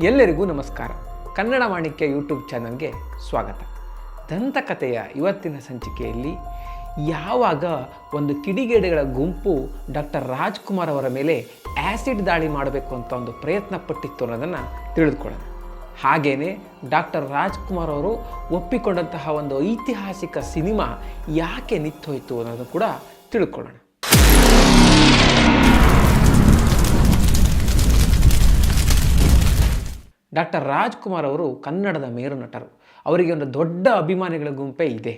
ಎಲ್ಲರಿಗೂ ನಮಸ್ಕಾರ. ಕನ್ನಡ ಮಾಣಿಕ್ಯ ಯೂಟ್ಯೂಬ್ ಚಾನಲ್ಗೆ ಸ್ವಾಗತ. ದಂತಕಥೆಯ ಇವತ್ತಿನ ಸಂಚಿಕೆಯಲ್ಲಿ ಯಾವಾಗ ಒಂದು ಕಿಡಿಗೇಡಿಗಳ ಗುಂಪು ಡಾಕ್ಟರ್ ರಾಜ್ಕುಮಾರ್ ಅವರ ಮೇಲೆ ಆ್ಯಸಿಡ್ ದಾಳಿ ಮಾಡಬೇಕು ಅಂತ ಒಂದು ಪ್ರಯತ್ನ ಪಟ್ಟಿತ್ತು ಅನ್ನೋದನ್ನು ತಿಳಿದುಕೊಳ್ಳೋಣ. ಹಾಗೆಯೇ ಡಾಕ್ಟರ್ ರಾಜ್ಕುಮಾರ್ ಅವರು ಒಪ್ಪಿಕೊಂಡಂತಹ ಒಂದು ಐತಿಹಾಸಿಕ ಸಿನಿಮಾ ಯಾಕೆ ನಿಂತೋಯ್ತು ಅನ್ನೋದು ಕೂಡ ತಿಳ್ಕೊಳ್ಳೋಣ. ಡಾಕ್ಟರ್ ರಾಜ್ಕುಮಾರ್ ಅವರು ಕನ್ನಡದ ಮೇರು ನಟರು. ಅವರಿಗೆ ಒಂದು ದೊಡ್ಡ ಅಭಿಮಾನಿಗಳ ಗುಂಪೇ ಇದೆ,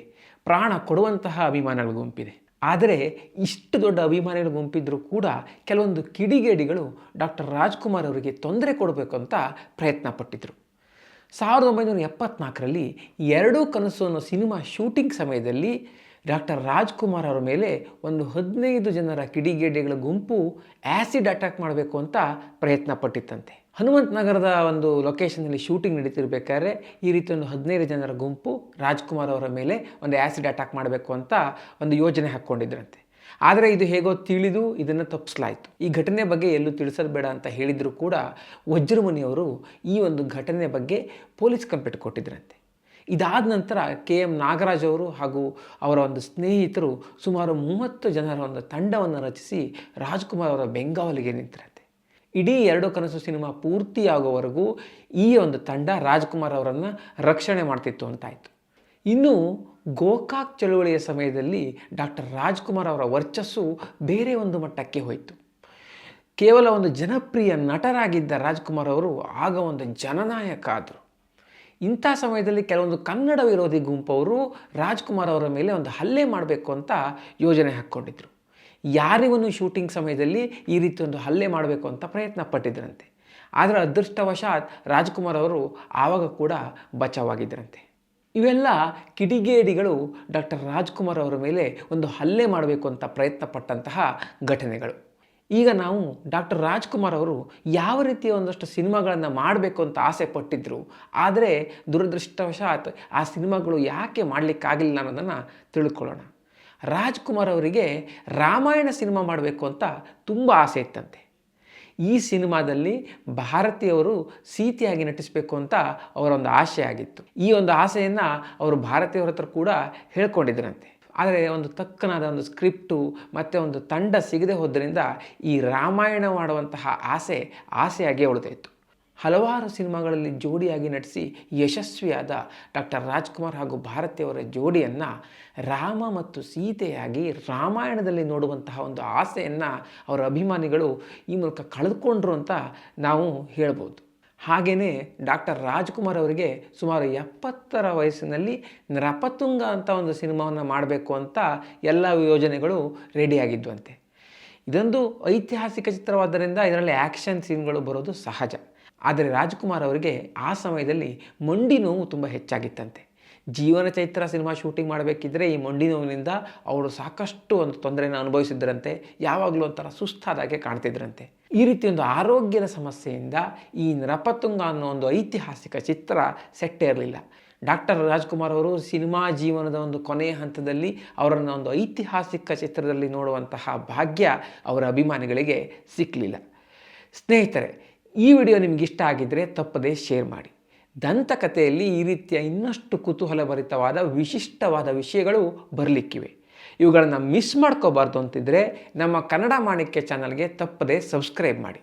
ಪ್ರಾಣ ಕೊಡುವಂತಹ ಅಭಿಮಾನಿಗಳ ಗುಂಪಿದೆ. ಆದರೆ ಇಷ್ಟು ದೊಡ್ಡ ಅಭಿಮಾನಿಗಳ ಗುಂಪಿದ್ದರೂ ಕೂಡ ಕೆಲವೊಂದು ಕಿಡಿಗೇಡಿಗಳು ಡಾಕ್ಟರ್ ರಾಜ್ಕುಮಾರ್ ಅವರಿಗೆ ತೊಂದರೆ ಕೊಡಬೇಕು ಅಂತ ಪ್ರಯತ್ನ ಪಟ್ಟಿದ್ದರು. 1974ರಲ್ಲಿ ಎರಡೂ ಕನಸು ಅನ್ನೋ ಸಿನಿಮಾ ಶೂಟಿಂಗ್ ಸಮಯದಲ್ಲಿ ಡಾಕ್ಟರ್ ರಾಜ್ಕುಮಾರ್ ಅವರ ಮೇಲೆ ಒಂದು 15 ಜನರ ಕಿಡಿಗೇಡಿಗಳ ಗುಂಪು ಆ್ಯಸಿಡ್ ಅಟ್ಯಾಕ್ ಮಾಡಬೇಕು ಅಂತ ಪ್ರಯತ್ನ ಪಟ್ಟಿತ್ತಂತೆ. ಹನುಮಂತ ನಗರದ ಒಂದು ಲೊಕೇಶನ್ನಲ್ಲಿ ಶೂಟಿಂಗ್ ನಡೀತಿರ್ಬೇಕಾದ್ರೆ ಈ ರೀತಿ ಒಂದು 15 ಜನರ ಗುಂಪು ರಾಜ್ಕುಮಾರ್ ಅವರ ಮೇಲೆ ಒಂದು ಆ್ಯಸಿಡ್ ಅಟ್ಯಾಕ್ ಮಾಡಬೇಕು ಅಂತ ಒಂದು ಯೋಜನೆ ಹಾಕ್ಕೊಂಡಿದ್ರಂತೆ. ಆದರೆ ಇದು ಹೇಗೋ ತಿಳಿದು ಇದನ್ನು ತಪ್ಪಿಸಲಾಯಿತು. ಈ ಘಟನೆ ಬಗ್ಗೆ ಎಲ್ಲೂ ತಿಳಿಸೋದು ಬೇಡ ಅಂತ ಹೇಳಿದರೂ ಕೂಡ ವಜ್ರಮುನಿಯವರು ಈ ಒಂದು ಘಟನೆ ಬಗ್ಗೆ ಪೊಲೀಸ್ ಕಂಪ್ಲೇಂಟ್ ಕೊಟ್ಟಿದ್ರಂತೆ. ಇದಾದ ನಂತರ KM ನಾಗರಾಜ್ ಅವರು ಹಾಗೂ ಅವರ ಒಂದು ಸ್ನೇಹಿತರು ಸುಮಾರು 30 ಜನರ ಒಂದು ತಂಡವನ್ನು ರಚಿಸಿ ರಾಜ್ಕುಮಾರ್ ಅವರ ಬೆಂಗಾವಲಿಗೆ ನಿಂತರಂತೆ. ಇಡೀ ಎರಡು ಕನಸು ಸಿನಿಮಾ ಪೂರ್ತಿಯಾಗುವವರೆಗೂ ಈ ಒಂದು ತಂಡ ರಾಜ್ಕುಮಾರ್ ಅವರನ್ನು ರಕ್ಷಣೆ ಮಾಡ್ತಿತ್ತು ಅಂತಾಯಿತು. ಇನ್ನು ಗೋಕಾಕ್ ಚಳುವಳಿಯ ಸಮಯದಲ್ಲಿ ಡಾಕ್ಟರ್ ರಾಜ್ಕುಮಾರ್ ಅವರ ವರ್ಚಸ್ಸು ಬೇರೆ ಒಂದು ಮಟ್ಟಕ್ಕೆ ಹೋಯಿತು. ಕೇವಲ ಒಂದು ಜನಪ್ರಿಯ ನಟರಾಗಿದ್ದ ರಾಜ್ಕುಮಾರ್ ಅವರು ಆಗ ಒಂದು ಜನನಾಯಕ ಆದರು. ಇಂಥ ಸಮಯದಲ್ಲಿ ಕೆಲವೊಂದು ಕನ್ನಡ ವಿರೋಧಿ ಗುಂಪವರು ರಾಜ್ಕುಮಾರ್ ಅವರ ಮೇಲೆ ಒಂದು ಹಲ್ಲೆ ಮಾಡಬೇಕು ಅಂತ ಯೋಜನೆ ಹಾಕ್ಕೊಂಡಿದ್ರು. ಯಾರಿಗೂ ಶೂಟಿಂಗ್ ಸಮಯದಲ್ಲಿ ಈ ರೀತಿ ಒಂದು ಹಲ್ಲೆ ಮಾಡಬೇಕು ಅಂತ ಪ್ರಯತ್ನ ಪಟ್ಟಿದ್ದರಂತೆ. ಆದರೆ ಅದೃಷ್ಟವಶಾತ್ ರಾಜ್ಕುಮಾರ್ ಅವರು ಆವಾಗ ಕೂಡ ಬಚಾವಾಗಿದ್ದರಂತೆ. ಇವೆಲ್ಲ ಕಿಡಿಗೇಡಿಗಳು ಡಾಕ್ಟರ್ ರಾಜ್ಕುಮಾರ್ ಅವರ ಮೇಲೆ ಒಂದು ಹಲ್ಲೆ ಮಾಡಬೇಕು ಅಂತ ಪ್ರಯತ್ನ ಪಟ್ಟಂತಹ ಘಟನೆಗಳು. ಈಗ ನಾವು ಡಾಕ್ಟರ್ ರಾಜ್ಕುಮಾರ್ ಅವರು ಯಾವ ರೀತಿಯ ಒಂದಷ್ಟು ಸಿನಿಮಾಗಳನ್ನು ಮಾಡಬೇಕು ಅಂತ ಆಸೆ ಪಟ್ಟಿದ್ರು, ಆದರೆ ದುರದೃಷ್ಟವಶಾತ್ ಆ ಸಿನಿಮಾಗಳು ಯಾಕೆ ಮಾಡಲಿಕ್ಕಾಗಿಲ್ಲ ಅನ್ನೋದನ್ನು ತಿಳ್ಕೊಳ್ಳೋಣ. ರಾಜ್ಕುಮಾರ್ ಅವರಿಗೆ ರಾಮಾಯಣ ಸಿನಿಮಾ ಮಾಡಬೇಕು ಅಂತ ತುಂಬ ಆಸೆ ಇತ್ತಂತೆ. ಈ ಸಿನಿಮಾದಲ್ಲಿ ಭಾರತೀಯವರು ಸೀತೆಯಾಗಿ ನಟಿಸಬೇಕು ಅಂತ ಅವರ ಒಂದು ಆಸೆ ಆಗಿತ್ತು. ಈ ಒಂದು ಆಸೆಯನ್ನು ಅವರು ಭಾರತೀಯರ ಹತ್ರ ಕೂಡ ಹೇಳ್ಕೊಂಡಿದ್ದರಂತೆ. ಆದರೆ ಒಂದು ತಕ್ಕನಾದ ಒಂದು ಸ್ಕ್ರಿಪ್ಟು ಮತ್ತು ಒಂದು ತಂಡ ಸಿಗದೆ ಹೋದ್ದರಿಂದ ಈ ರಾಮಾಯಣ ಮಾಡುವಂತಹ ಆಸೆಯಾಗಿಯೇ ಉಳಿದಾಯಿತು. ಹಲವಾರು ಸಿನಿಮಾಗಳಲ್ಲಿ ಜೋಡಿಯಾಗಿ ನಟಿಸಿ ಯಶಸ್ವಿಯಾದ ಡಾಕ್ಟರ್ ರಾಜ್ಕುಮಾರ್ ಹಾಗೂ ಭಾರತಿಯವರ ಜೋಡಿಯನ್ನು ರಾಮ ಮತ್ತು ಸೀತೆಯಾಗಿ ರಾಮಾಯಣದಲ್ಲಿ ನೋಡುವಂತಹ ಒಂದು ಆಸೆಯನ್ನು ಅವರ ಅಭಿಮಾನಿಗಳು ಈ ಮೂಲಕ ಕಳೆದುಕೊಂಡ್ರು ಅಂತ ನಾವು ಹೇಳ್ಬೋದು. ಹಾಗೆಯೇ ಡಾಕ್ಟರ್ ರಾಜ್ಕುಮಾರ್ ಅವರಿಗೆ ಸುಮಾರು 70ರ ವಯಸ್ಸಿನಲ್ಲಿ ನೃಪತುಂಗ ಅಂತ ಒಂದು ಸಿನಿಮಾವನ್ನು ಮಾಡಬೇಕು ಅಂತ ಎಲ್ಲ ಯೋಜನೆಗಳು ರೆಡಿಯಾಗಿದ್ವಂತೆ. ಇದೊಂದು ಐತಿಹಾಸಿಕ ಚಿತ್ರವಾದ್ದರಿಂದ ಇದರಲ್ಲಿ ಆ್ಯಕ್ಷನ್ ಸೀನ್ಗಳು ಬರೋದು ಸಹಜ. ಆದರೆ ರಾಜ್ಕುಮಾರ್ ಅವರಿಗೆ ಆ ಸಮಯದಲ್ಲಿ ಮಂಡಿ ನೋವು ತುಂಬ ಹೆಚ್ಚಾಗಿತ್ತಂತೆ. ಜೀವನ ಚೈತ್ರ ಸಿನಿಮಾ ಶೂಟಿಂಗ್ ಮಾಡಬೇಕಿದ್ರೆ ಈ ಮಂಡಿ ನೋವಿನಿಂದ ಅವರು ಸಾಕಷ್ಟು ಒಂದು ತೊಂದರೆಯನ್ನು ಅನುಭವಿಸಿದ್ರಂತೆ. ಯಾವಾಗಲೂ ಒಂಥರ ಸುಸ್ತಾದಾಗೆ ಕಾಣ್ತಿದ್ರಂತೆ. ಈ ರೀತಿ ಒಂದು ಆರೋಗ್ಯದ ಸಮಸ್ಯೆಯಿಂದ ಈ ನೃಪತುಂಗ ಅನ್ನೋ ಒಂದು ಐತಿಹಾಸಿಕ ಚಿತ್ರ ಸೆಟ್ಟೇ ಇರಲಿಲ್ಲ. ಡಾಕ್ಟರ್ ರಾಜ್ಕುಮಾರ್ ಅವರು ಸಿನಿಮಾ ಜೀವನದ ಒಂದು ಕೊನೆಯ ಹಂತದಲ್ಲಿ ಅವರನ್ನು ಒಂದು ಐತಿಹಾಸಿಕ ಚಿತ್ರದಲ್ಲಿ ನೋಡುವಂತಹ ಭಾಗ್ಯ ಅವರ ಅಭಿಮಾನಿಗಳಿಗೆ ಸಿಕ್ಕಲಿಲ್ಲ. ಸ್ನೇಹಿತರೆ, ಈ ವಿಡಿಯೋ ನಿಮ್ಗೆ ಇಷ್ಟ ಆಗಿದ್ದರೆ ತಪ್ಪದೇ ಶೇರ್ ಮಾಡಿ. ದಂತಕಥೆಯಲ್ಲಿ ಈ ರೀತಿಯ ಇನ್ನಷ್ಟು ಕುತೂಹಲಭರಿತವಾದ ವಿಶಿಷ್ಟವಾದ ವಿಷಯಗಳು ಬರಲಿಕ್ಕಿವೆ. ಇವುಗಳನ್ನು ಮಿಸ್ ಮಾಡ್ಕೋಬಾರ್ದು ಅಂತಿದ್ರೆ ನಮ್ಮ ಕನ್ನಡ ಮಾಣಿಕ್ಯ ಚಾನಲ್ಗೆ ತಪ್ಪದೇ ಸಬ್ಸ್ಕ್ರೈಬ್ ಮಾಡಿ.